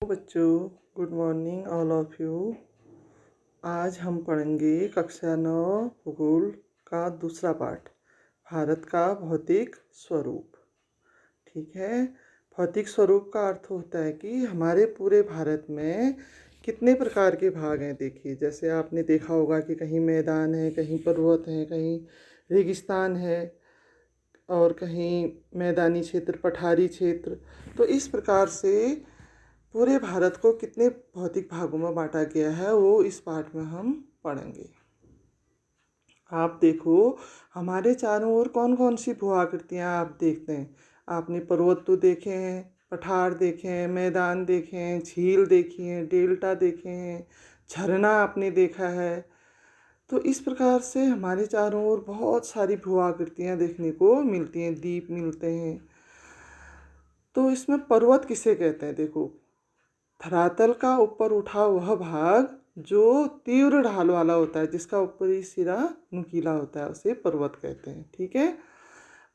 बच्चों, good morning all of you. आज हम पढ़ेंगे कक्षा 9 भूगोल का दूसरा पाठ, भारत का भौतिक स्वरूप। ठीक है। भौतिक स्वरूप का अर्थ होता है कि हमारे पूरे भारत में कितने प्रकार के भाग हैं। देखिए, जैसे आपने देखा होगा कि कहीं मैदान है, कहीं पर्वत है, कहीं रेगिस्तान है और कहीं मैदानी क्षेत्र, पठारी क्षेत्र। तो इस प्रकार से पूरे भारत को कितने भौतिक भागों में बांटा गया है वो इस पाठ में हम पढ़ेंगे। आप देखो, हमारे चारों ओर कौन कौन सी भू आकृतियाँ आप देखते हैं। आपने पर्वत तो देखे हैं, पठार देखे हैं, मैदान देखे हैं, झील देखी हैं, डेल्टा देखे हैं, झरना आपने देखा है। तो इस प्रकार से हमारे चारों ओर बहुत सारी भू आकृतियाँ देखने को मिलती हैं, द्वीप मिलते हैं। तो इसमें पर्वत किसे कहते हैं? देखो, धरातल का ऊपर उठा वह भाग जो तीव्र ढाल वाला होता है, जिसका ऊपरी सिरा नुकीला होता है, उसे पर्वत कहते हैं। ठीक है।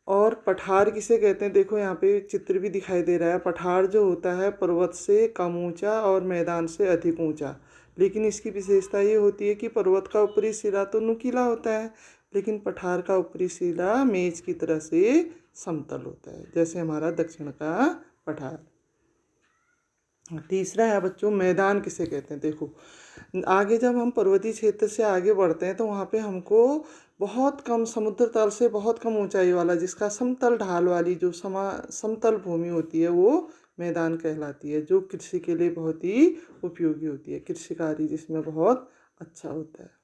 और पठार किसे कहते हैं? देखो, यहाँ पे चित्र भी दिखाई दे रहा है। पठार जो होता है पर्वत से कम ऊंचा और मैदान से अधिक ऊंचा, लेकिन इसकी विशेषता ये होती है कि पर्वत का ऊपरी सिरा तो नुकीला होता है, लेकिन पठार का ऊपरी सिरा मेज की तरह से समतल होता है, जैसे हमारा दक्षिण का पठार। तीसरा है बच्चों, मैदान किसे कहते हैं? देखो, आगे जब हम पर्वतीय क्षेत्र से आगे बढ़ते हैं तो वहाँ पे हमको बहुत कम समुद्र तल से बहुत कम ऊंचाई वाला, जिसका समतल ढाल वाली जो समतल भूमि होती है वो मैदान कहलाती है, जो कृषि के लिए बहुत ही उपयोगी होती है, कृषि कार्य जिसमें बहुत अच्छा होता है।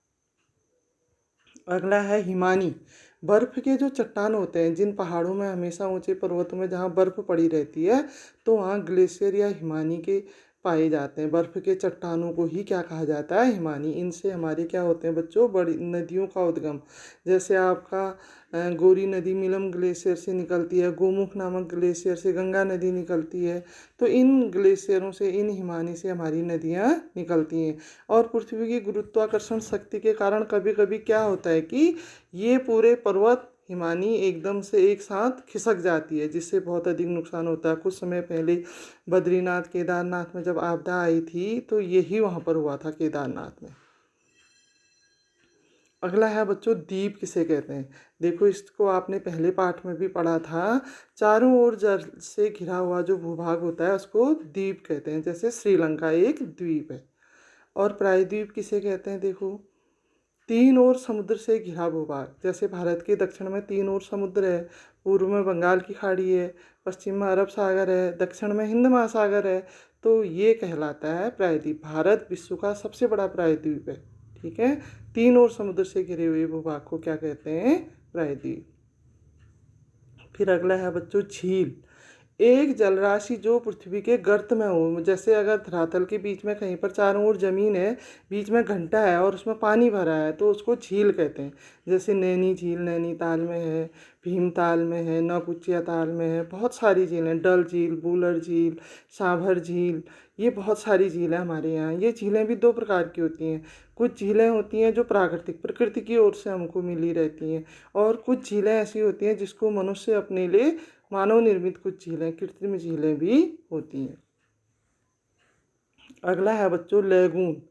अगला है हिमानी। बर्फ़ के जो चट्टान होते हैं, जिन पहाड़ों में हमेशा ऊंचे पर्वतों में जहाँ बर्फ़ पड़ी रहती है, तो वहाँ ग्लेशियर या हिमानी के पाए जाते हैं। बर्फ़ के चट्टानों को ही क्या कहा जाता है? हिमानी। इनसे हमारे क्या होते हैं बच्चों? बड़ी नदियों का उद्गम। जैसे आपका गोरी नदी मिलम ग्लेशियर से निकलती है, गोमुख नामक ग्लेशियर से गंगा नदी निकलती है। तो इन ग्लेशियरों से, इन हिमानी से हमारी नदियाँ निकलती हैं। और पृथ्वी की गुरुत्वाकर्षण शक्ति के कारण कभी कभी क्या होता है कि ये पूरे पर्वत हिमानी एकदम से एक साथ खिसक जाती है, जिससे बहुत अधिक नुकसान होता है। कुछ समय पहले बद्रीनाथ केदारनाथ में जब आपदा आई थी तो यही वहाँ पर हुआ था, केदारनाथ में। अगला है बच्चों, द्वीप किसे कहते हैं? देखो, इसको आपने पहले पाठ में भी पढ़ा था। चारों ओर जल से घिरा हुआ जो भूभाग होता है उसको द्वीप कहते हैं। जैसे श्रीलंका एक द्वीप है। और प्रायद्वीप किसे कहते हैं? देखो, तीन ओर समुद्र से घिरा भूभाग। जैसे भारत के दक्षिण में तीन ओर समुद्र है, पूर्व में बंगाल की खाड़ी है, पश्चिम में अरब सागर है, दक्षिण में हिंद महासागर है, तो ये कहलाता है प्रायद्वीप। भारत विश्व का सबसे बड़ा प्रायद्वीप है। ठीक है। तीन ओर समुद्र से घिरे हुए भूभाग को क्या कहते हैं? प्रायद्वीप। फिर अगला है बच्चों, झील। एक जलराशि जो पृथ्वी के गर्त में हो। जैसे अगर धरातल के बीच में कहीं पर चारों ओर जमीन है, बीच में घंटा है और उसमें पानी भरा है, तो उसको झील कहते हैं। जैसे नैनी झील नैनीताल में है, भीमताल में है, नौकुचिया ताल में है, बहुत सारी झीलें, डल झील, बूलर झील, सांभर झील, ये बहुत सारी झीलें हमारे यहाँ। ये झीलें भी दो प्रकार की होती हैं। कुछ झीलें होती हैं जो प्राकृतिक, प्रकृति की ओर से हमको मिली रहती हैं, और कुछ झीलें ऐसी होती हैं जिसको मनुष्य अपने लिए, मानव निर्मित कुछ झीलें, कृत्रिम झीलें भी होती हैं। अगला है बच्चों, लैगून।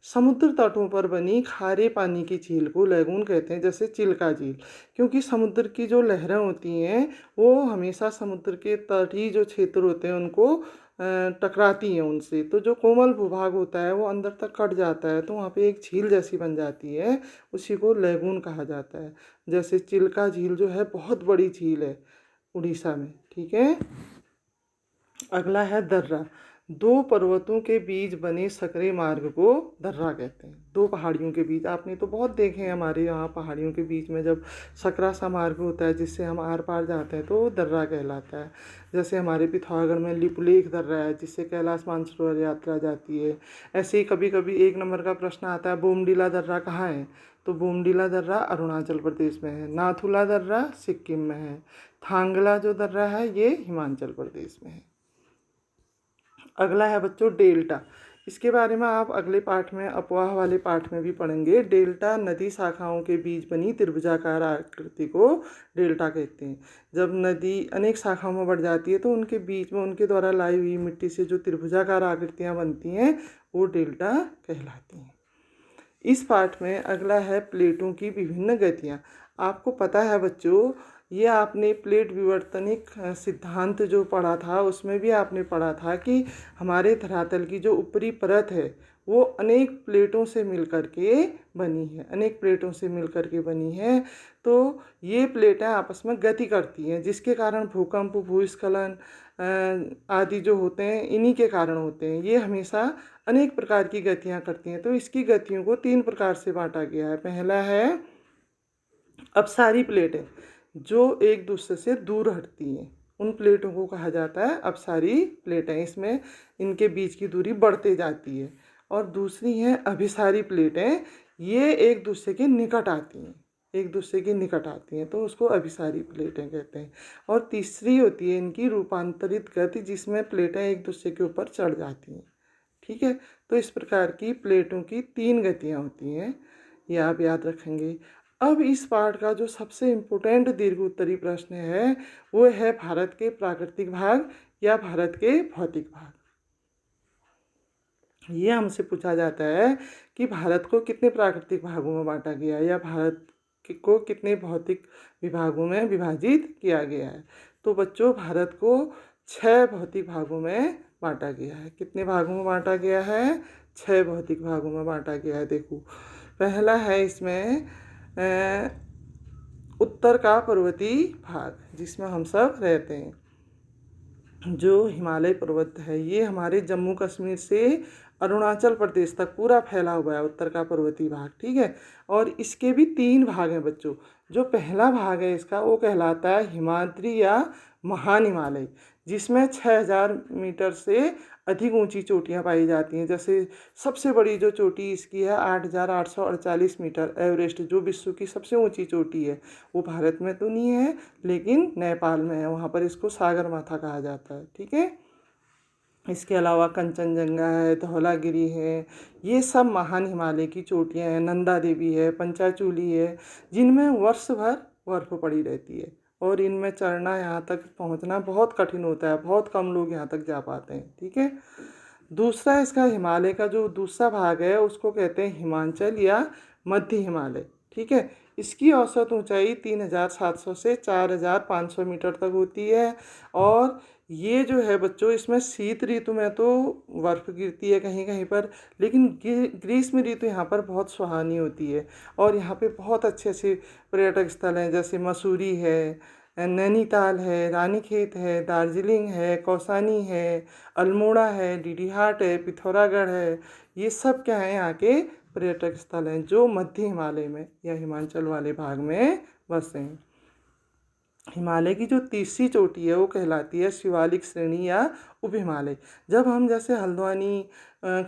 समुद्र तटों पर बनी खारे पानी की झील को लैगून कहते हैं। जैसे चिल्का झील, क्योंकि समुद्र की जो लहरें होती हैं वो हमेशा समुद्र के तटीय जो क्षेत्र होते हैं उनको टकराती हैं उनसे, तो जो कोमल भूभाग होता है वो अंदर तक कट जाता है, तो वहाँ पे एक झील जैसी बन जाती है, उसी को लैगून कहा जाता है। जैसे चिल्का झील जो है बहुत बड़ी झील है उड़ीसा में। ठीक है। अगला है दर्रा। दो पर्वतों के बीच बने सकरे मार्ग को दर्रा कहते हैं। दो पहाड़ियों के बीच, आपने तो बहुत देखे हैं हमारे यहाँ पहाड़ियों के बीच में जब सकरा सा मार्ग होता है जिससे हम आर पार जाते हैं, तो वो दर्रा कहलाता है। जैसे हमारे पिथौरागढ़ में लिपुलेख दर्रा है, जिससे कैलाश मानसरोवर यात्रा जाती है। ऐसे ही कभी कभी एक नंबर का प्रश्न आता है, बोमडीला दर्रा कहाँ है? तो बोमडीला दर्रा अरुणाचल प्रदेश में है। नाथुला दर्रा सिक्किम में है। थांगला जो दर्रा है ये हिमाचल प्रदेश में है। अगला है बच्चों, डेल्टा। इसके बारे में आप अगले पाठ में, अपवाह वाले पाठ में भी पढ़ेंगे। डेल्टा नदी शाखाओं के बीच बनी त्रिभुजाकार आकृति को डेल्टा कहते हैं। जब नदी अनेक शाखाओं में बढ़ जाती है तो उनके बीच में उनके द्वारा लाई हुई मिट्टी से जो त्रिभुजाकार आकृतियाँ बनती हैं वो डेल्टा कहलाती हैं। इस पाठ में अगला है प्लेटों की विभिन्न गतियाँ। आपको पता है बच्चों, ये आपने प्लेट विवर्तनिक सिद्धांत जो पढ़ा था उसमें भी आपने पढ़ा था कि हमारे धरातल की जो ऊपरी परत है वो अनेक प्लेटों से मिलकर के बनी है, अनेक प्लेटों से मिलकर के बनी है। तो ये प्लेटें आपस में गति करती हैं, जिसके कारण भूकंप, भूस्खलन आदि जो होते हैं इन्हीं के कारण होते हैं। ये हमेशा अनेक प्रकार की गतियाँ करती हैं। तो इसकी गतियों को 3 प्रकार से बांटा गया है। पहला है अपसारी प्लेटें, जो एक दूसरे से दूर हटती हैं, उन प्लेटों को कहा जाता है अपसारी प्लेटें। इसमें इनके बीच की दूरी बढ़ते जाती है। और दूसरी हैं अभिसारी प्लेटें, ये एक दूसरे के निकट आती हैं, एक दूसरे के निकट आती हैं, तो उसको अभिसारी प्लेटें कहते हैं। और तीसरी होती है इनकी रूपांतरित गति, जिसमें प्लेटें एक दूसरे के ऊपर चढ़ जाती हैं। ठीक है, तो इस प्रकार की प्लेटों की 3 गतियाँ होती हैं, ये आप याद रखेंगे। अब इस पाठ का जो सबसे इम्पोर्टेंट दीर्घ उत्तरी प्रश्न है वो है भारत के प्राकृतिक भाग या भारत के भौतिक भाग। ये हमसे पूछा जाता है कि भारत को कितने प्राकृतिक भागों में बांटा गया है या भारत को कितने भौतिक विभागों में विभाजित किया गया है। तो बच्चों, भारत को 6 भौतिक भागों में बांटा गया है। कितने भागों में बांटा गया है? 6 भौतिक भागों में बांटा गया है। देखो, पहला है इसमें उत्तर का पर्वतीय भाग, जिसमें हम सब रहते हैं। जो हिमालय पर्वत है ये हमारे जम्मू कश्मीर से अरुणाचल प्रदेश तक पूरा फैला हुआ है, उत्तर का पर्वतीय भाग। ठीक है, और इसके भी 3 भाग हैं बच्चों। जो पहला भाग है इसका वो कहलाता है हिमाद्री या महान हिमालय, जिसमें 6000 मीटर से अधिक ऊंची चोटियां पाई जाती हैं। जैसे सबसे बड़ी जो चोटी इसकी है 8848 मीटर, एवरेस्ट, जो विश्व की सबसे ऊंची चोटी है। वो भारत में तो नहीं है लेकिन नेपाल में है, वहाँ पर इसको सागरमाथा कहा जाता है। ठीक है, इसके अलावा कंचनजंगा है, धौलागिरी है, ये सब महान हिमालय की चोटियाँ हैं। नंदा देवी है, पंचाचूली है, जिनमें वर्ष भर बर्फ पड़ी रहती है और इनमें चढ़ना, यहाँ तक पहुँचना बहुत कठिन होता है। बहुत कम लोग यहाँ तक जा पाते हैं। ठीक है, दूसरा इसका हिमालय का जो दूसरा भाग है उसको कहते हैं हिमांचल या मध्य हिमालय। ठीक है, इसकी औसत ऊंचाई 3700 से 4500 मीटर तक होती है। और ये जो है बच्चों, इसमें शीत ऋतु में तो बर्फ़ गिरती है कहीं कहीं पर, लेकिन ग्रीष्म ऋतु यहाँ पर बहुत सुहानी होती है। और यहाँ पे बहुत अच्छे अच्छे पर्यटक स्थल हैं, जैसे मसूरी है, नैनीताल है, रानीखेत है, दार्जिलिंग है, कौसानी है, अल्मोड़ा है, डीडीहाट है, पिथौरागढ़ है। ये सब क्या है, यहाँ के पर्यटक स्थल हैं जो मध्य हिमालय में या हिमाचल वाले भाग में बसे हैं। हिमालय की जो तीसरी चोटी है वो कहलाती है शिवालिक श्रेणी या उप हिमालय। जब हम जैसे हल्द्वानी,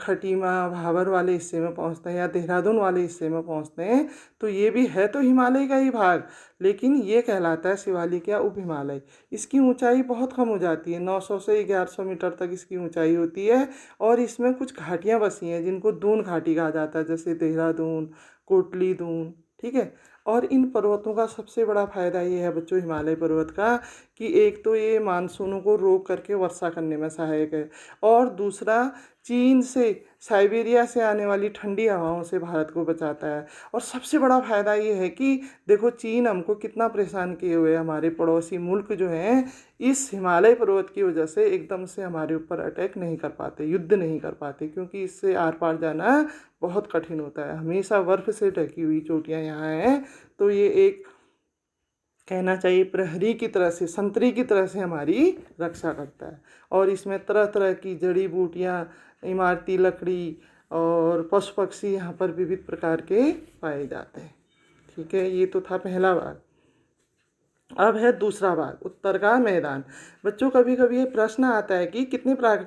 खटीमा, भाबर वाले हिस्से में पहुंचते हैं या देहरादून वाले हिस्से में पहुंचते हैं तो ये भी है तो हिमालय का ही भाग, लेकिन ये कहलाता है शिवालिक या उप हिमालय। इसकी ऊंचाई बहुत कम हो जाती है, 900 से 1100 मीटर तक इसकी ऊंचाई होती है। और इसमें कुछ घाटियाँ बसी हैं जिनको दून घाटी कहा जाता है, जैसे देहरादून, कोटली दून। ठीक है, और इन पर्वतों का सबसे बड़ा फ़ायदा ये है बच्चों, हिमालय पर्वत का, कि एक तो ये मानसूनों को रोक करके वर्षा करने में सहायक है, और दूसरा चीन से, साइबेरिया से आने वाली ठंडी हवाओं से भारत को बचाता है। और सबसे बड़ा फ़ायदा ये है कि देखो, चीन हमको कितना परेशान किए हुए, हमारे पड़ोसी मुल्क जो हैं इस हिमालय पर्वत की वजह से एकदम से हमारे ऊपर अटैक नहीं कर पाते, युद्ध नहीं कर पाते, क्योंकि इससे आर पार जाना बहुत कठिन होता है। हमेशा बर्फ़ से ढकी हुई चोटियाँ यहाँ हैं, तो ये एक कहना चाहिए प्रहरी की तरह से, संतरी की तरह से हमारी रक्षा करता है। और इसमें तरह तरह की जड़ी बूटियाँ, इमारती लकड़ी और पशु पक्षी यहाँ पर विविध प्रकार के पाए जाते हैं। ठीक है, ये तो था पहला भाग। अब है दूसरा भाग, उत्तर का मैदान। बच्चों, कभी कभी ये प्रश्न आता है कि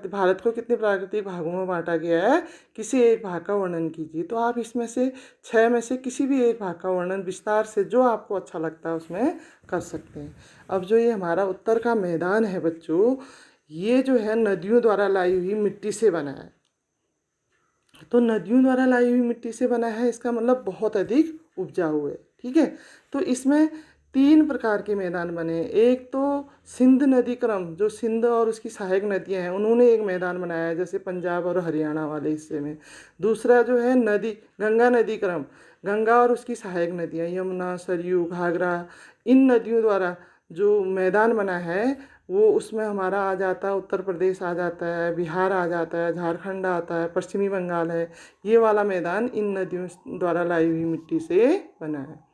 भारत को कितने प्राकृतिक भागों में बांटा गया है, किसी एक भाग का वर्णन कीजिए। तो आप इसमें से 6 में से किसी भी एक भाग का वर्णन विस्तार से जो आपको अच्छा लगता है उसमें कर सकते हैं। अब जो ये हमारा उत्तर का मैदान है बच्चों, ये जो है नदियों द्वारा लाई हुई मिट्टी से बना है। तो नदियों द्वारा लाई हुई मिट्टी से बना है, इसका मतलब बहुत अधिक उपजाऊ है। ठीक है, तो इसमें 3 प्रकार के मैदान बने। एक तो सिंध नदी क्रम, जो सिंध और उसकी सहायक नदियां हैं, उन्होंने एक मैदान बनाया है, जैसे पंजाब और हरियाणा वाले हिस्से में। दूसरा जो है नदी, गंगा नदी क्रम, गंगा और उसकी सहायक नदियां यमुना, सरयू, घाघरा, इन नदियों द्वारा जो मैदान बना है, वो उसमें हमारा आ जाता है, उत्तर प्रदेश आ जाता है, बिहार आ जाता है, झारखंड आता है, पश्चिमी बंगाल है। ये वाला मैदान इन नदियों द्वारा लाई हुई मिट्टी से बना है।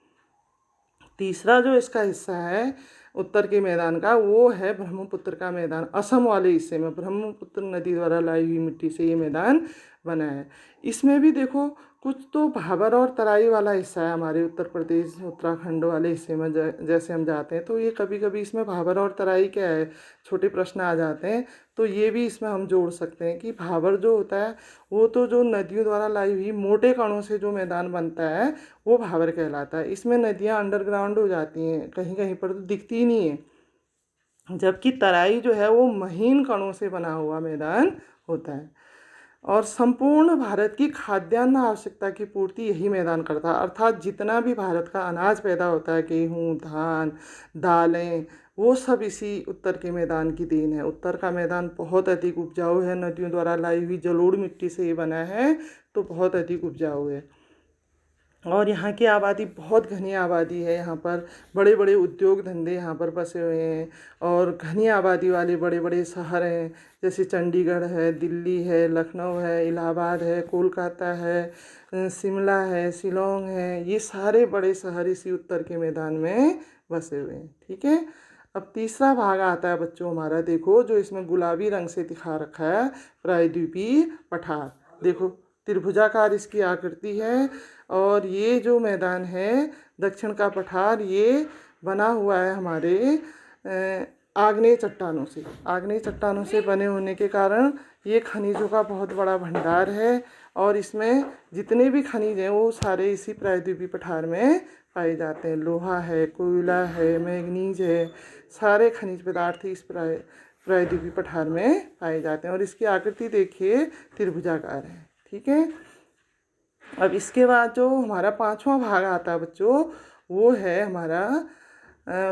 तीसरा जो इसका हिस्सा है उत्तर के मैदान का, वो है ब्रह्मपुत्र का मैदान। असम वाले हिस्से में ब्रह्मपुत्र नदी द्वारा लाई हुई मिट्टी से ये मैदान बना है। इसमें भी देखो कुछ तो भाबर और तराई वाला हिस्सा है हमारे उत्तर प्रदेश उत्तराखंड वाले हिस्से में। जैसे हम जाते हैं तो ये कभी कभी इसमें भाबर और तराई क्या है, छोटे प्रश्न आ जाते हैं। तो ये भी इसमें हम जोड़ सकते हैं कि भाबर जो होता है वो तो जो नदियों द्वारा लाई हुई मोटे कणों से जो मैदान बनता है वो भाबर कहलाता है। इसमें नदियाँ अंडरग्राउंड हो जाती हैं, कहीं कहीं पर तो दिखती ही नहीं है। जबकि तराई जो है वो महीन कणों से बना हुआ मैदान होता है। और संपूर्ण भारत की खाद्यान्न आवश्यकता की पूर्ति यही मैदान करता है। अर्थात जितना भी भारत का अनाज पैदा होता है, गेहूँ, धान, दालें, वो सब इसी उत्तर के मैदान की देन है। उत्तर का मैदान बहुत अधिक उपजाऊ है, नदियों द्वारा लाई हुई जलोढ़ मिट्टी से ये बना है, तो बहुत अधिक उपजाऊ है। और यहाँ की आबादी बहुत घनी आबादी है। यहाँ पर बड़े बड़े उद्योग धंधे यहाँ पर बसे हुए हैं, और घनी आबादी वाले बड़े बड़े शहर हैं, जैसे चंडीगढ़ है, दिल्ली है, लखनऊ है, इलाहाबाद है, कोलकाता है, शिमला है, शिलोंग है। ये सारे बड़े शहर इसी उत्तर के मैदान में बसे हुए हैं। ठीक है, अब तीसरा भाग आता है बच्चों हमारा, देखो जो इसमें गुलाबी रंग से दिखा रखा है, प्रायद्वीपीय पठार। देखो त्रिभुजाकार इसकी आकृति है, और ये जो मैदान है दक्षिण का पठार, ये बना हुआ है हमारे आग्नेय चट्टानों से। आग्नेय चट्टानों से बने होने के कारण ये खनिजों का बहुत बड़ा भंडार है, और इसमें जितने भी खनिज हैं वो सारे इसी प्रायद्वीपीय पठार में पाए जाते हैं। लोहा है, कोयला है, मैग्नीज है, सारे खनिज पदार्थ इस प्रायद्वीपीय पठार में पाए जाते हैं। और इसकी आकृति देखिए त्रिभुजाकार है। ठीक है, अब इसके बाद जो हमारा 5वां भाग आता है बच्चों, वो है हमारा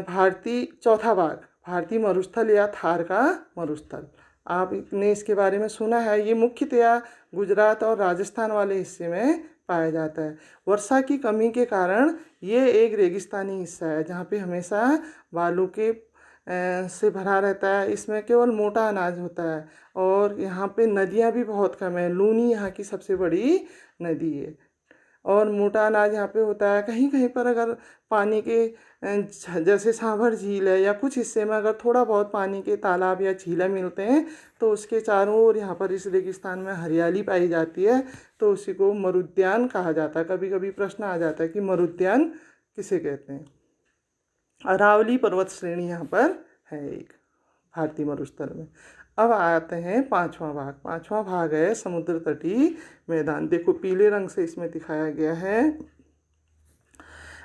भारतीय चौथा भाग, भारतीय मरुस्थल या थार का मरुस्थल। आपने इसके बारे में सुना है, ये मुख्यतया गुजरात और राजस्थान वाले हिस्से में पाया जाता है। वर्षा की कमी के कारण ये एक रेगिस्तानी हिस्सा है, जहाँ पे हमेशा बालू के से भरा रहता है। इसमें केवल मोटा अनाज होता है, और यहाँ पे नदियाँ भी बहुत कम है। लूनी यहाँ की सबसे बड़ी नदी है, और मोटा अनाज यहाँ पे होता है। कहीं कहीं पर अगर पानी के जैसे सांभर झील है या कुछ हिस्से में अगर थोड़ा बहुत पानी के तालाब या झीलें मिलते हैं, तो उसके चारों ओर यहाँ पर इस रेगिस्तान में हरियाली पाई जाती है, तो उसी को मरुद्यान कहा जाता है। कभी कभी प्रश्न आ जाता है कि मरुद्यान किसे कहते हैं। अरावली पर्वत श्रेणी यहाँ पर है एक भारतीय मरुस्थल में। अब आते हैं 5वां भाग। 5वां भाग है समुद्र तटीय मैदान। देखो पीले रंग से इसमें दिखाया गया है।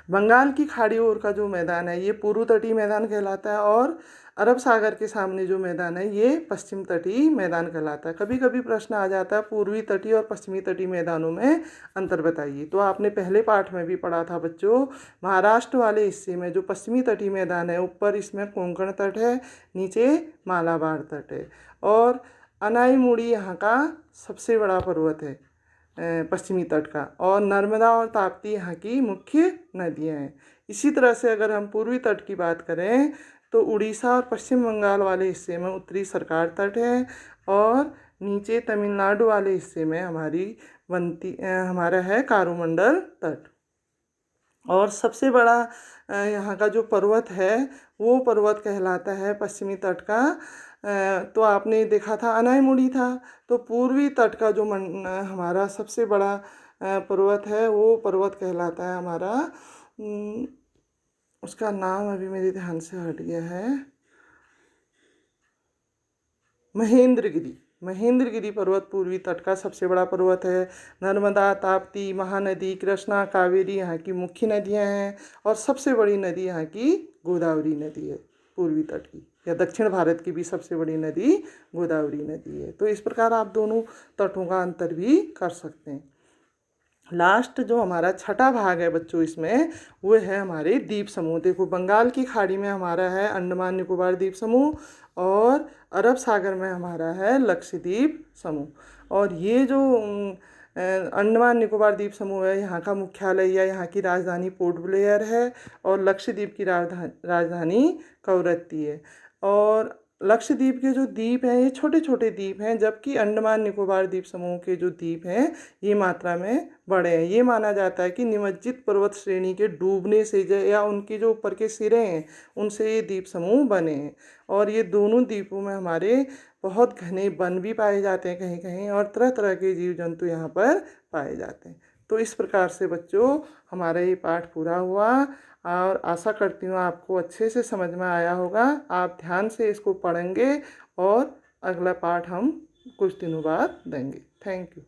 बंगाल की खाड़ी ओर का जो मैदान है ये पूर्व तटीय मैदान कहलाता है, और अरब सागर के सामने जो मैदान है ये पश्चिम तटीय मैदान कहलाता है। कभी कभी प्रश्न आ जाता है पूर्वी तटीय और पश्चिमी तटीय मैदानों में अंतर बताइए। तो आपने पहले पाठ में भी पढ़ा था बच्चों, महाराष्ट्र वाले हिस्से में जो पश्चिमी तटीय मैदान है, ऊपर इसमें कोंकण तट है, नीचे मालाबार तट है, और अनाईमुड़ी यहाँ का सबसे बड़ा पर्वत है पश्चिमी तट का, और नर्मदा और ताप्ती यहाँ की मुख्य नदियाँ हैं। इसी तरह से अगर हम पूर्वी तट की बात करें तो उड़ीसा और पश्चिम बंगाल वाले हिस्से में उत्तरी सरकार तट है, और नीचे तमिलनाडु वाले हिस्से में हमारा है कारोमंडल तट। और सबसे बड़ा यहाँ का जो पर्वत है वो पर्वत कहलाता है पश्चिमी तट का, तो आपने देखा था अनाईमुड़ी था। तो पूर्वी तट का जो हमारा सबसे बड़ा पर्वत है वो पर्वत कहलाता है हमारा, उसका नाम अभी मेरे ध्यान से हट गया है, महेंद्रगिरी। महेंद्रगिरी पर्वत पूर्वी तट का सबसे बड़ा पर्वत है। नर्मदा, ताप्ती, महानदी, कृष्णा, कावेरी यहाँ की मुख्य नदियाँ हैं, और सबसे बड़ी नदी यहाँ की गोदावरी नदी है पूर्वी तट की। या दक्षिण भारत की भी सबसे बड़ी नदी गोदावरी नदी है। तो इस प्रकार आप दोनों तटों का अंतर भी कर सकते हैं। लास्ट जो हमारा छठा भाग है बच्चों इसमें, वो है हमारे द्वीप समूह। देखो, बंगाल की खाड़ी में हमारा है अंडमान निकोबार द्वीप समूह और अरब सागर में हमारा है लक्षद्वीप समूह। और ये जो अंडमान निकोबार द्वीप समूह है, यहाँ का मुख्यालय या यहाँ की राजधानी पोर्ट ब्लेयर है और लक्षद्वीप की राजधानी कवरत्ती है। और लक्षद्वीप के जो द्वीप हैं ये छोटे छोटे द्वीप हैं, जबकि अंडमान निकोबार द्वीप समूह के जो द्वीप हैं ये मात्रा में बड़े हैं। ये माना जाता है कि निमज्जित पर्वत श्रेणी के डूबने से या उनके जो ऊपर के सिरे हैं उनसे ये द्वीप समूह बने हैं। और ये दोनों द्वीपों में हमारे बहुत घने वन भी पाए जाते हैं कहीं कहीं, और तरह तरह के जीव जंतु यहाँ पर पाए जाते हैं। तो इस प्रकार से बच्चों हमारा ये पाठ पूरा हुआ और आशा करती हूँ आपको अच्छे से समझ में आया होगा। आप ध्यान से इसको पढ़ेंगे और अगला पाठ हम कुछ दिनों बाद देंगे। Thank you.